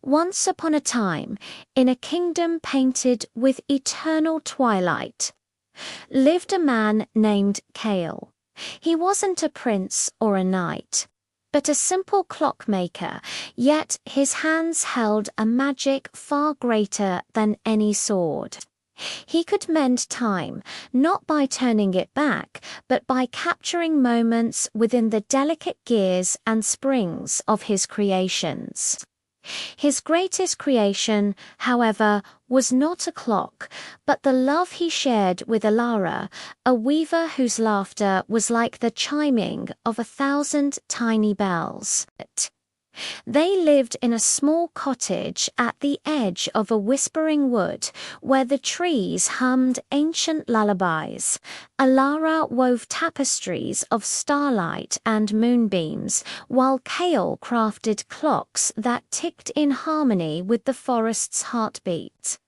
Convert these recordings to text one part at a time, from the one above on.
Once upon a time, in a kingdom painted with eternal twilight, lived a man named Kale. He wasn't a prince or a knight, but a simple clockmaker, yet his hands held a magic far greater than any sword. He could mend time, not by turning it back, but by capturing moments within the delicate gears and springs of his creations. His greatest creation, however, was not a clock, but the love he shared with Alara, a weaver whose laughter was like the chiming of 1,000 tiny bells. They lived in a small cottage at the edge of a whispering wood where the trees hummed ancient lullabies. Alara wove tapestries of starlight and moonbeams, while Kale crafted clocks that ticked in harmony with the forest's heartbeat.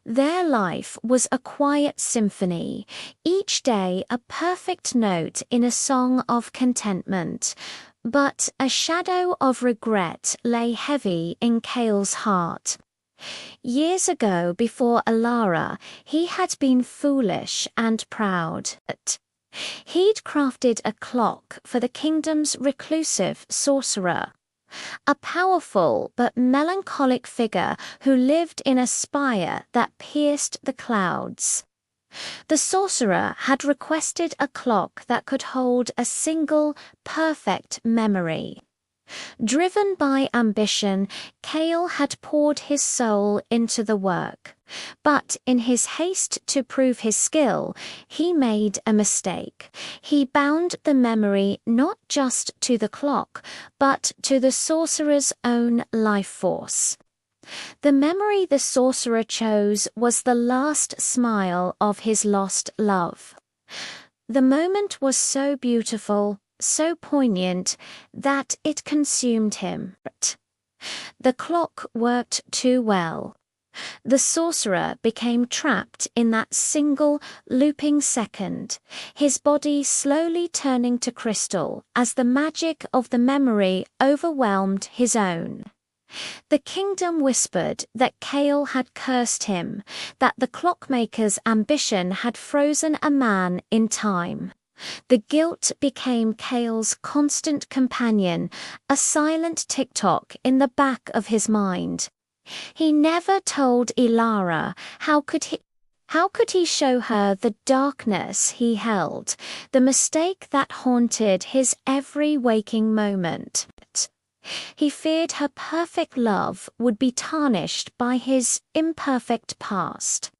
Their life was a quiet symphony, each day a perfect note in a song of contentment. But a shadow of regret lay heavy in Kale's heart. Years ago, before Alara, he had been foolish and proud. He'd crafted a clock for the kingdom's reclusive sorcerer, a powerful but melancholic figure who lived in a spire that pierced the clouds. The sorcerer had requested a clock that could hold a single, perfect memory. Driven by ambition, Kale had poured his soul into the work. But in his haste to prove his skill, he made a mistake. He bound the memory not just to the clock, but to the sorcerer's own life force. The memory the sorcerer chose was the last smile of his lost love. The moment was so beautiful, so poignant, that it consumed him. The clock worked too well. The sorcerer became trapped in that single, looping second, his body slowly turning to crystal as the magic of the memory overwhelmed his own. The kingdom whispered that Kale had cursed him, that the clockmaker's ambition had frozen a man in time. The guilt became Kale's constant companion, a silent tick-tock in the back of his mind. He never told Alara. How could he show her the darkness he held, the mistake that haunted his every waking moment? He feared her perfect love would be tarnished by his imperfect past.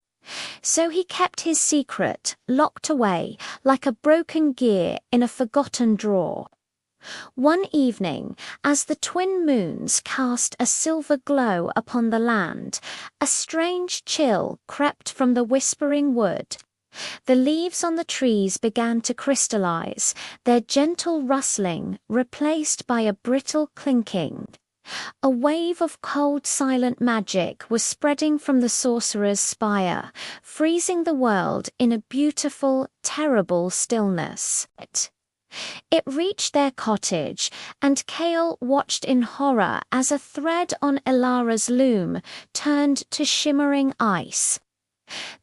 So he kept his secret locked away like a broken gear in a forgotten drawer. One evening, as the twin moons cast a silver glow upon the land, a strange chill crept from the whispering wood. The leaves on the trees began to crystallize, their gentle rustling replaced by a brittle clinking. A wave of cold, silent magic was spreading from the sorcerer's spire, freezing the world in a beautiful, terrible stillness. It reached their cottage, and Kale watched in horror as a thread on Alara's loom turned to shimmering ice.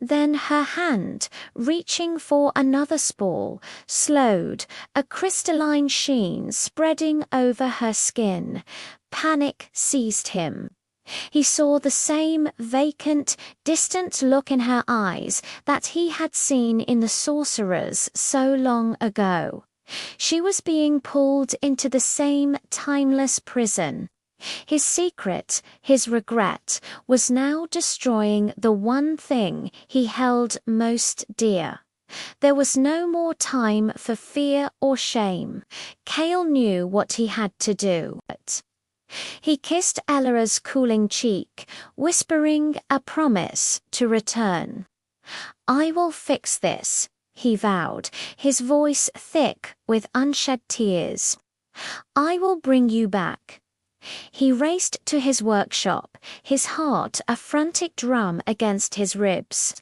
Then her hand, reaching for another spool, slowed, a crystalline sheen spreading over her skin. Panic seized him. He saw the same vacant, distant look in her eyes that he had seen in the sorcerer's so long ago. She was being pulled into the same timeless prison. His secret, his regret, was now destroying the one thing he held most dear. There was no more time for fear or shame. Kale knew what he had to do. He kissed Alara's cooling cheek, whispering a promise to return. "I will fix this," he vowed, his voice thick with unshed tears. "I will bring you back." He raced to his workshop, his heart a frantic drum against his ribs.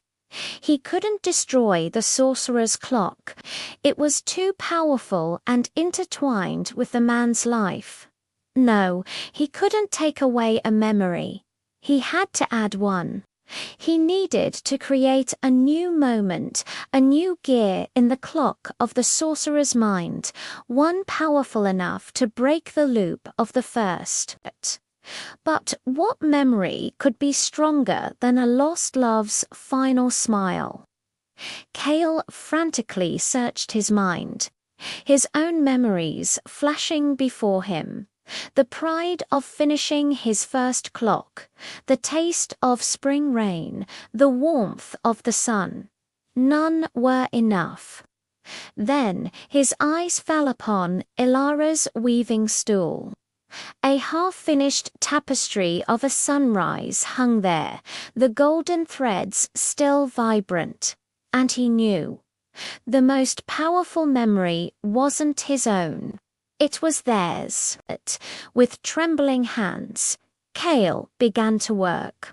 He couldn't destroy the sorcerer's clock. It was too powerful and intertwined with the man's life. No, he couldn't take away a memory. He had to add one. He needed to create a new moment, a new gear in the clock of the sorcerer's mind, one powerful enough to break the loop of the first. But what memory could be stronger than a lost love's final smile? Cale frantically searched his mind, his own memories flashing before him. The pride of finishing his first clock, the taste of spring rain, the warmth of the sun. None were enough. Then his eyes fell upon Ilara's weaving stool. A half-finished tapestry of a sunrise hung there, the golden threads still vibrant. And he knew. The most powerful memory wasn't his own. It was theirs. With trembling hands, Cale began to work.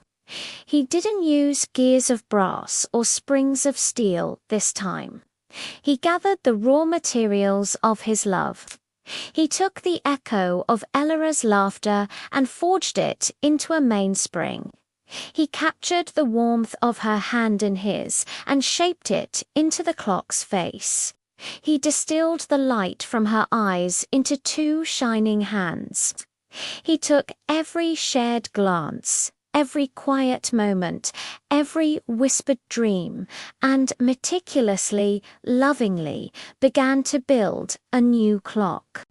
He didn't use gears of brass or springs of steel this time. He gathered the raw materials of his love. He took the echo of Elara's laughter and forged it into a mainspring. He captured the warmth of her hand in his and shaped it into the clock's face. He distilled the light from her eyes into two shining hands. He took every shared glance, every quiet moment, every whispered dream, and meticulously, lovingly began to build a new clock.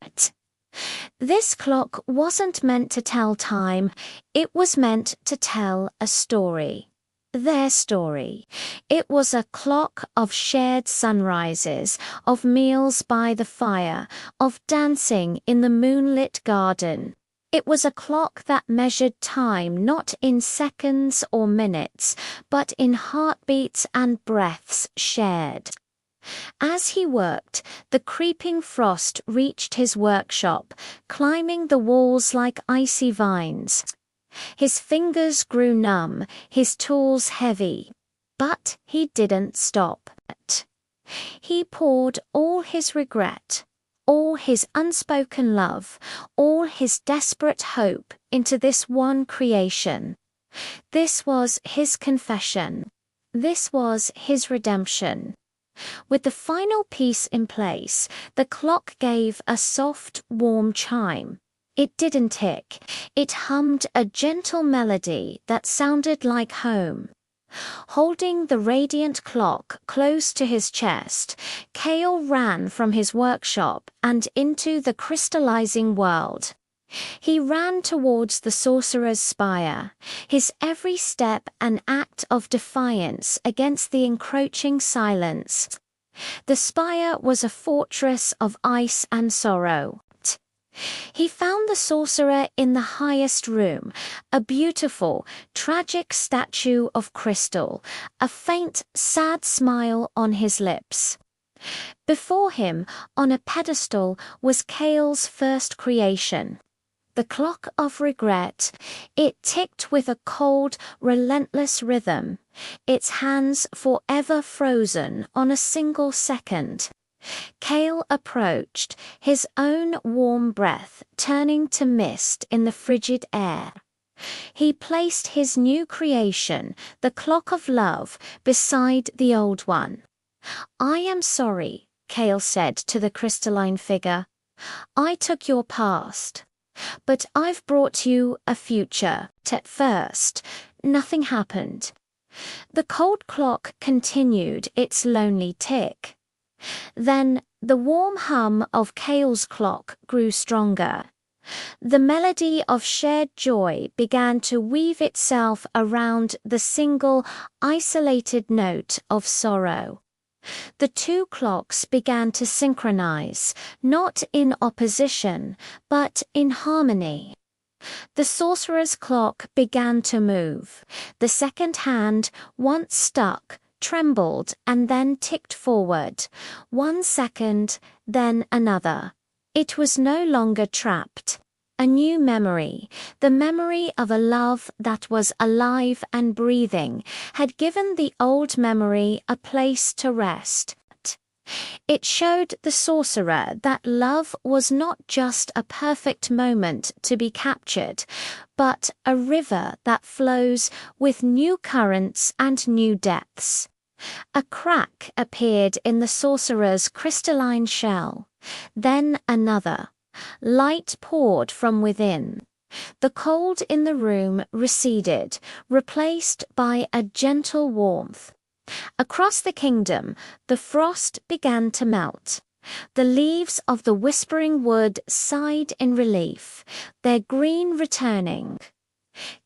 This clock wasn't meant to tell time, it was meant to tell a story. Their story. It was a clock of shared sunrises, of meals by the fire, of dancing in the moonlit garden. It was a clock that measured time not in seconds or minutes, but in heartbeats and breaths shared. As he worked, the creeping frost reached his workshop, climbing the walls like icy vines. His fingers grew numb, his tools heavy. But he didn't stop. He poured all his regret, all his unspoken love, all his desperate hope into this one creation. This was his confession. This was his redemption. With the final piece in place, the clock gave a soft, warm chime. It didn't tick. It hummed a gentle melody that sounded like home. Holding the radiant clock close to his chest, Cale ran from his workshop and into the crystallizing world. He ran towards the sorcerer's spire, his every step an act of defiance against the encroaching silence. The spire was a fortress of ice and sorrow. He found the sorcerer in the highest room, a beautiful, tragic statue of crystal, a faint, sad smile on his lips. Before him, on a pedestal, was Cale's first creation. The clock of regret. It ticked with a cold, relentless rhythm, its hands forever frozen on a single second. Cale approached, his own warm breath turning to mist in the frigid air. He placed his new creation, the clock of love, beside the old one. "I am sorry," Cale said to the crystalline figure. "I took your past. But I've brought you a future." At first, nothing happened. The cold clock continued its lonely tick. Then the warm hum of Cale's clock grew stronger. The melody of shared joy began to weave itself around the single, isolated note of sorrow. The two clocks began to synchronize, not in opposition, but in harmony. The sorcerer's clock began to move. The second hand, once stuck, trembled and then ticked forward. 1 second, then another. It was no longer trapped. A new memory, the memory of a love that was alive and breathing, had given the old memory a place to rest. It showed the sorcerer that love was not just a perfect moment to be captured, but a river that flows with new currents and new depths. A crack appeared in the sorcerer's crystalline shell, then another. Light poured from within. The cold in the room receded, replaced by a gentle warmth. Across the kingdom, the frost began to melt. The leaves of the whispering wood sighed in relief, their green returning.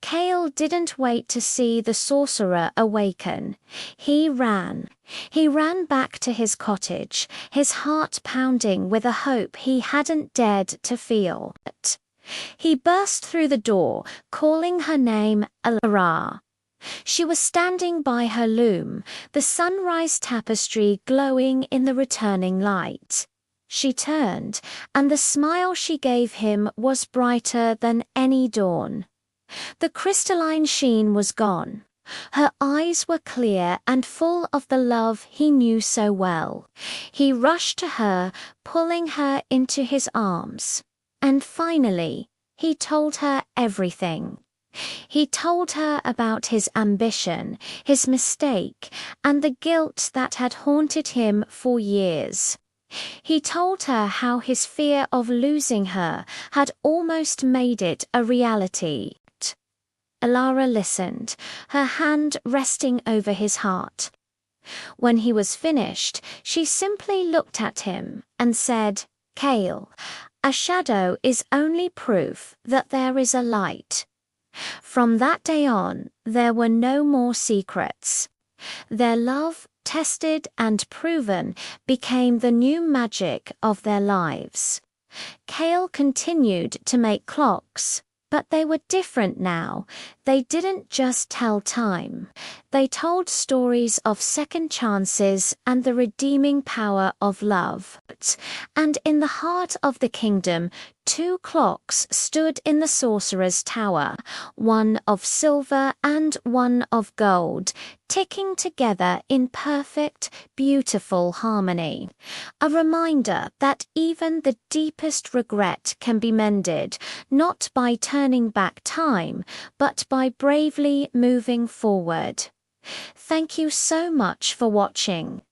Kale didn't wait to see the sorcerer awaken. He ran. He ran back to his cottage, his heart pounding with a hope he hadn't dared to feel. He burst through the door, calling her name Alara. She was standing by her loom, the sunrise tapestry glowing in the returning light. She turned, and the smile she gave him was brighter than any dawn. The crystalline sheen was gone. Her eyes were clear and full of the love he knew so well. He rushed to her, pulling her into his arms. And finally, he told her everything. He told her about his ambition, his mistake, and the guilt that had haunted him for years. He told her how his fear of losing her had almost made it a reality. Alara listened, her hand resting over his heart. When he was finished, she simply looked at him and said, "Kale, a shadow is only proof that there is a light." From that day on, there were no more secrets. Their love, tested and proven, became the new magic of their lives. Kale continued to make clocks, but they were different now. They didn't just tell time. They told stories of second chances and the redeeming power of love. And in the heart of the kingdom, 2 clocks stood in the sorcerer's tower, one of silver and one of gold, ticking together in perfect, beautiful harmony. A reminder that even the deepest regret can be mended, not by turning back time, but by bravely moving forward. Thank you so much for watching.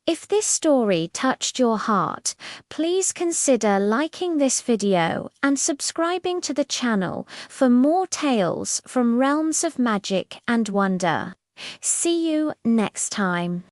If this story touched your heart, please consider liking this video and subscribing to the channel for more tales from realms of magic and wonder. See you next time.